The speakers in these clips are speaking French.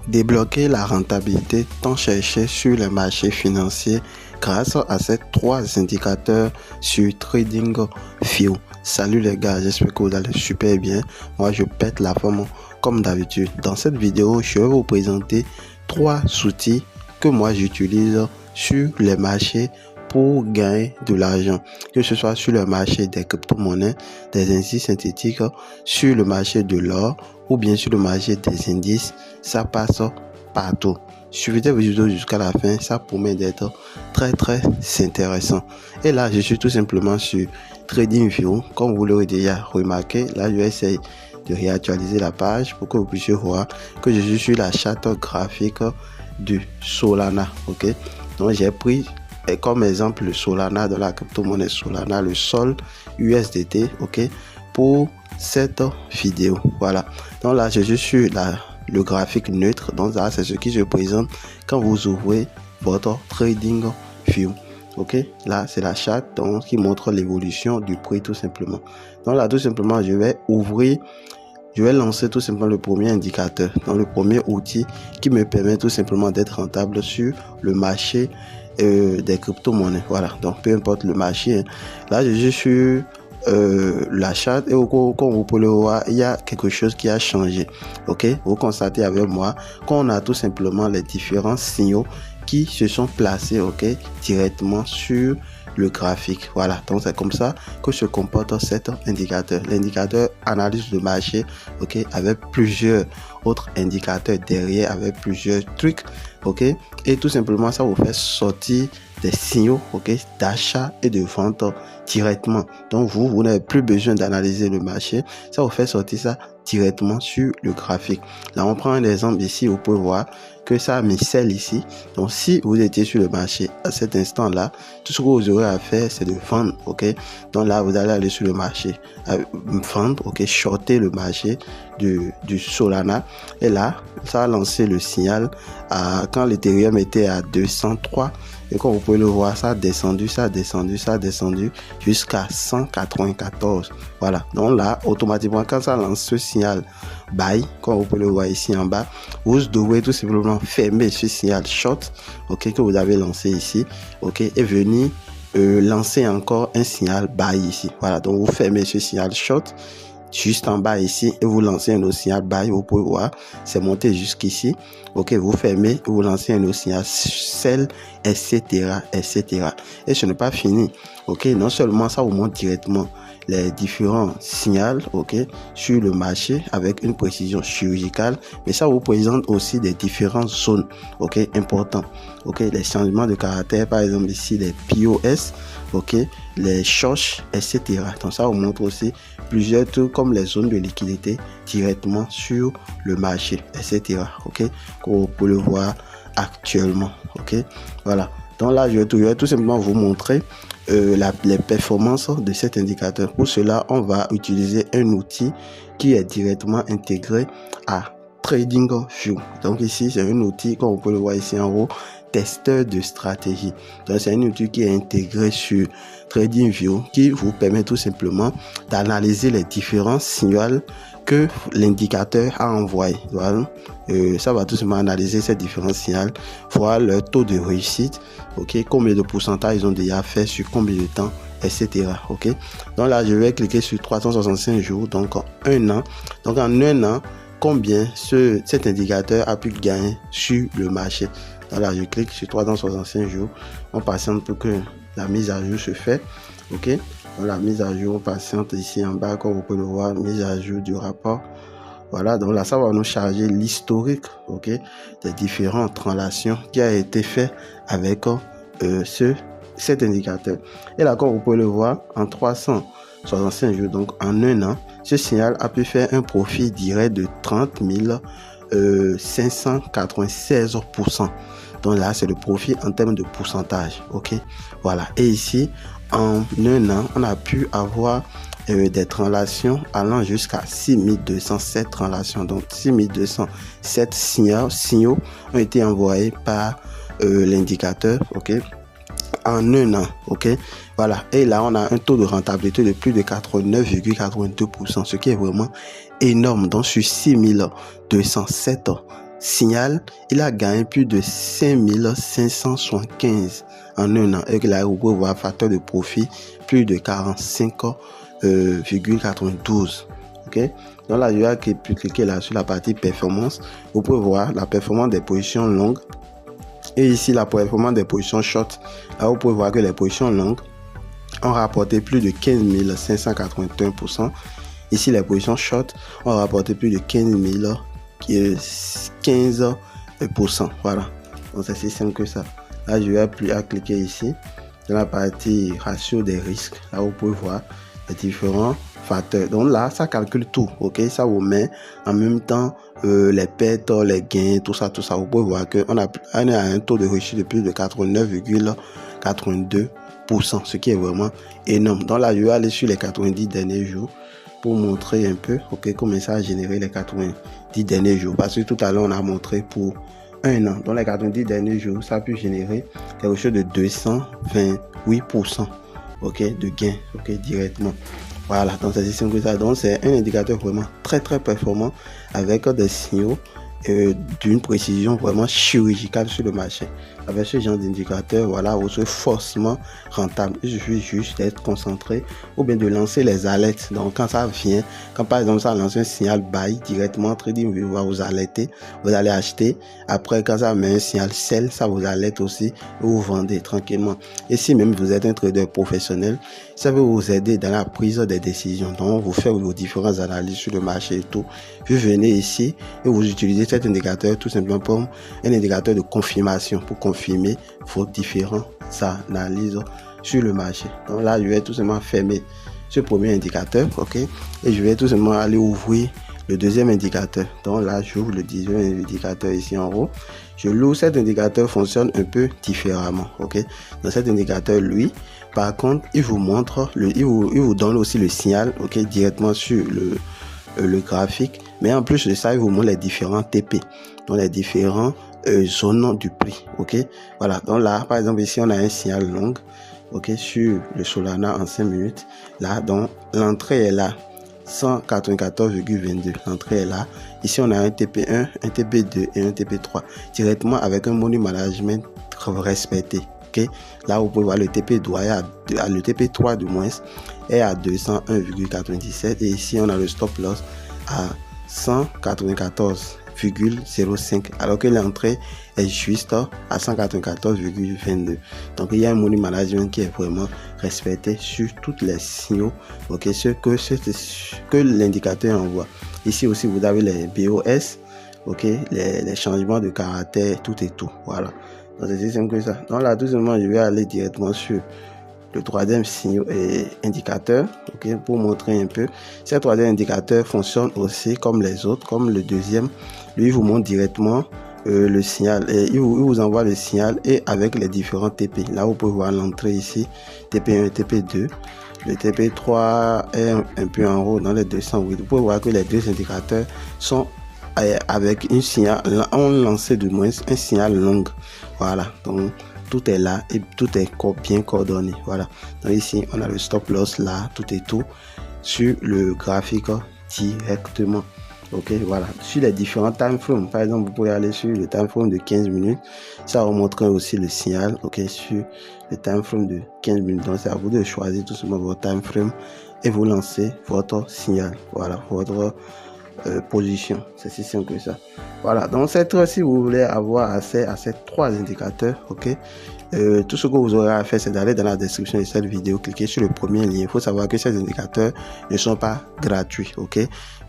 Débloquer la rentabilité tant cherchée sur les marchés financiers grâce à ces 3 indicateurs sur TradingView. Salut les gars, j'espère que vous allez super bien. Moi je pète la forme comme d'habitude. Dans cette vidéo, je vais vous présenter 3 outils que moi j'utilise sur les marchés pour gagner de l'argent, que ce soit sur le marché des crypto-monnaies, des indices synthétiques, sur le marché de l'or ou bien sur le marché des indices. Ça passe partout. Suivez la vidéo jusqu'à la fin, ça promet d'être très intéressant. Et là, je suis tout simplement sur TradingView. Comme vous l'aurez déjà remarqué, là je vais essayer de réactualiser la page pour que vous puissiez voir que je suis sur la charte graphique du Solana. Ok, donc j'ai pris comme exemple le Solana de la crypto-monnaie Solana, le Sol USDT, ok, pour cette vidéo. Voilà, donc là je suis sur le graphique neutre. Donc là c'est ce qui se présente quand vous ouvrez votre TradingView. Ok, là c'est la charte donc qui montre l'évolution du prix tout simplement. Donc là tout simplement je vais lancer tout simplement le premier indicateur, donc le premier outil qui me permet tout simplement d'être rentable sur le marché des crypto-monnaies. Voilà, donc peu importe le marché, hein. Là je suis sur la charte et comme vous pouvez le voir, il y a quelque chose qui a changé. Ok, vous constatez avec moi qu'on a tout simplement les différents signaux qui se sont placés, ok, directement sur le graphique. Voilà, donc c'est comme ça que se comporte cet indicateur. L'indicateur analyse le marché, ok, avec plusieurs autres indicateurs derrière, avec plusieurs trucs, ok, et tout simplement ça vous fait sortir des signaux, ok, d'achat et de vente directement. Donc vous n'avez plus besoin d'analyser le marché, ça vous fait sortir ça directement sur le graphique. Là on prend un exemple ici, vous pouvez voir que ça a mis sell ici. Donc si vous étiez sur le marché à cet instant là, tout ce que vous aurez à faire c'est de vendre, ok. Donc là vous allez aller sur le marché vendre, ok, shorter le marché du Solana, et là ça a lancé le signal quand l'Ethereum était à 203. Et comme vous pouvez le voir, ça a descendu jusqu'à 194. Voilà. Donc là, automatiquement, quand ça lance ce signal buy, comme vous pouvez le voir ici en bas, vous devrez tout simplement fermer ce signal short, ok, que vous avez lancé ici, ok, et venir lancer encore un signal buy ici. Voilà. Donc vous fermez ce signal short juste en bas ici et vous lancez un autre signal buy. Vous pouvez voir, c'est monté jusqu'ici. Ok, vous fermez, vous lancez un autre signal sell, etc. Et ce n'est pas fini. Ok, non seulement ça vous montre directement les différents signaux, ok, sur le marché avec une précision chirurgicale, mais ça vous présente aussi des différentes zones, ok, importantes, ok, les changements de caractère, par exemple ici les POS, ok, les shorts, etc. Donc ça vous montre aussi plusieurs trucs comme les zones de liquidité directement sur le marché, etc. ok, comme vous pouvez le voir actuellement. Ok, voilà. Donc là je vais tout simplement vous montrer les performances de cet indicateur. Pour cela on va utiliser un outil qui est directement intégré à TradingView. Donc ici c'est un outil, comme vous pouvez le voir ici en haut, testeur de stratégie. Donc c'est un outil qui est intégré sur TradingView qui vous permet tout simplement d'analyser les différents signaux que l'indicateur a envoyé. Voilà. Ça va tout simplement analyser ces différents signaux, voir leur taux de réussite, ok, combien de pourcentage ils ont déjà fait sur combien de temps, etc. ok. Donc là je vais cliquer sur 365 jours, donc en un an. Donc en un an, combien cet indicateur a pu gagner sur le marché. Donc là je clique sur 365 jours, on patiente pour que la mise à jour se fait. Ok, donc la mise à jour patiente ici en bas, comme vous pouvez le voir, mise à jour du rapport. Voilà, donc là ça va nous charger l'historique, ok, des différentes transactions qui a été fait avec cet indicateur. Et là, comme vous pouvez le voir, en 365 jours, donc en un an, ce signal a pu faire un profit direct de 30 596%. Donc là c'est le profit en termes de pourcentage, ok, voilà. Et ici en un an on a pu avoir des transactions allant jusqu'à 6207 transactions. Donc 6207 signaux ont été envoyés par l'indicateur, ok, en un an, ok, voilà. Et là on a un taux de rentabilité de plus de 89,82%, ce qui est vraiment énorme. Donc sur 6207 Signal, il a gagné plus de 5575 en un an. Et là, vous pouvez voir facteur de profit plus de 45,92. Ok, donc là, je vais cliquer là sur la partie performance. Vous pouvez voir la performance des positions longues. Et ici, la performance des positions short. Là, vous pouvez voir que les positions longues ont rapporté plus de 15 581%. Ici, les positions short ont rapporté plus de 15%. Voilà. Donc, c'est si simple que ça. Là, je vais cliquer ici dans la partie ratio des risques. Là, vous pouvez voir les différents facteurs. Donc là, ça calcule tout. Ok, ça vous met en même temps les pertes, les gains, tout ça. Vous pouvez voir qu'on a un taux de réussite de plus de 89,82%, ce qui est vraiment énorme. Donc là, je vais aller sur les 90 derniers jours pour montrer un peu comment ça a généré les 90 derniers jours. Parce que tout à l'heure, on a montré pour un an. Dans les 90 derniers jours, ça a pu générer quelque chose de 228% de gain directement. Voilà, donc c'est simple que ça. Donc c'est un indicateur vraiment très performant avec des signaux d'une précision vraiment chirurgicale sur le marché. Avec ce genre d'indicateur, voilà, vous serez forcément rentable. Il suffit juste d'être concentré ou bien de lancer les alertes. Donc quand ça vient, quand par exemple ça lance un signal buy directement, TradingView va vous alerter, vous allez acheter. Après quand ça met un signal sell, ça vous alerte aussi et vous vendez tranquillement. Et si même vous êtes un trader professionnel, ça va vous aider dans la prise des décisions. Donc vous faites vos différentes analyses sur le marché et tout. Vous venez ici et vous utilisez cet indicateur tout simplement comme un indicateur de confirmation pour confirmer vos différentes analyses sur le marché. Donc là, je vais tout simplement fermer ce premier indicateur, et je vais tout simplement aller ouvrir le deuxième indicateur. Donc là, j'ouvre le deuxième indicateur ici en haut. Je l'ouvre. Cet indicateur fonctionne un peu différemment, Dans cet indicateur, lui, par contre, il vous montre, il vous donne aussi le signal, directement sur le graphique. Mais en plus de ça, il vous montre les différents TP, donc les différents zones du prix, Voilà, donc là, par exemple, ici, on a un signal long, sur le Solana en 5 minutes. Là, donc, l'entrée est là, 194,22. L'entrée est là. Ici, on a un TP1, un TP2 et un TP3, directement avec un money management respecté. Là, vous pouvez voir le TP3, le TP3 du moins est à 201,97 et ici, on a le stop loss à 194,05 alors que l'entrée est juste à 194,22. Donc il y a un money management qui est vraiment respecté sur toutes les signaux, ce que l'indicateur envoie. Ici aussi vous avez les BOS, les changements de caractère, tout et tout. Voilà, donc c'est si simple que ça. Donc là tout simplement je vais aller directement sur le troisième signal et indicateur, pour montrer un peu. Ce troisième indicateur fonctionne aussi comme les autres, comme le deuxième. Lui, il vous montre directement le signal et il vous envoie le signal et avec les différents TP. Là, vous pouvez voir l'entrée ici, TP1 et TP2. Le TP3 est un peu en haut dans les 208. Vous pouvez voir que les deux indicateurs sont avec un signal, on lancé du moins un signal long. Voilà, donc tout est là et tout est bien coordonné. Voilà, donc ici on a le stop loss là, tout et tout sur le graphique directement. Voilà, sur les différents time frames, par exemple vous pouvez aller sur le time frame de 15 minutes, ça vous montre aussi le signal, sur le time frame de 15 minutes. Donc c'est à vous de choisir tout simplement votre time frame et vous lancez votre signal, voilà, votre position. C'est si simple que ça. Voilà, donc si vous voulez avoir accès à ces trois indicateurs, tout ce que vous aurez à faire, c'est d'aller dans la description de cette vidéo, cliquer sur le premier lien. Il faut savoir que ces indicateurs ne sont pas gratuits,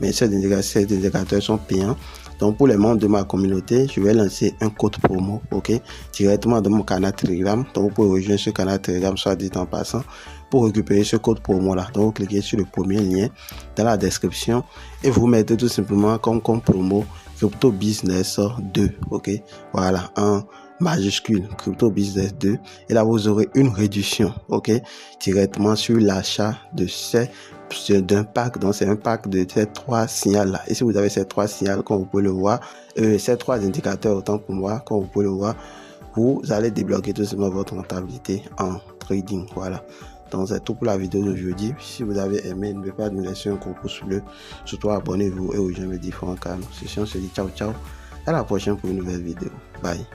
mais ces indicateurs sont payants. Donc pour les membres de ma communauté, je vais lancer un code promo, directement dans mon canal Telegram. Donc vous pouvez rejoindre ce canal Telegram, soit dit en passant, pour récupérer ce code promo là. Donc vous cliquez sur le premier lien dans la description et vous mettez tout simplement comme promo Crypto Business 2, voilà, en majuscule Crypto Business 2 et là vous aurez une réduction, directement sur l'achat de d'un pack. Donc c'est un pack de ces trois signaux là, et si vous avez ces trois signaux, comme vous pouvez le voir, ces trois indicateurs autant pour moi, comme vous pouvez le voir, vous allez débloquer tout simplement votre rentabilité en trading. Voilà, donc c'est tout pour la vidéo d'aujourd'hui. Si vous avez aimé, n'oubliez pas de me laisser un gros pouce bleu, surtout abonnez-vous et rejoignez mes différents canaux. On se dit ciao, À la prochaine pour une nouvelle vidéo. Bye.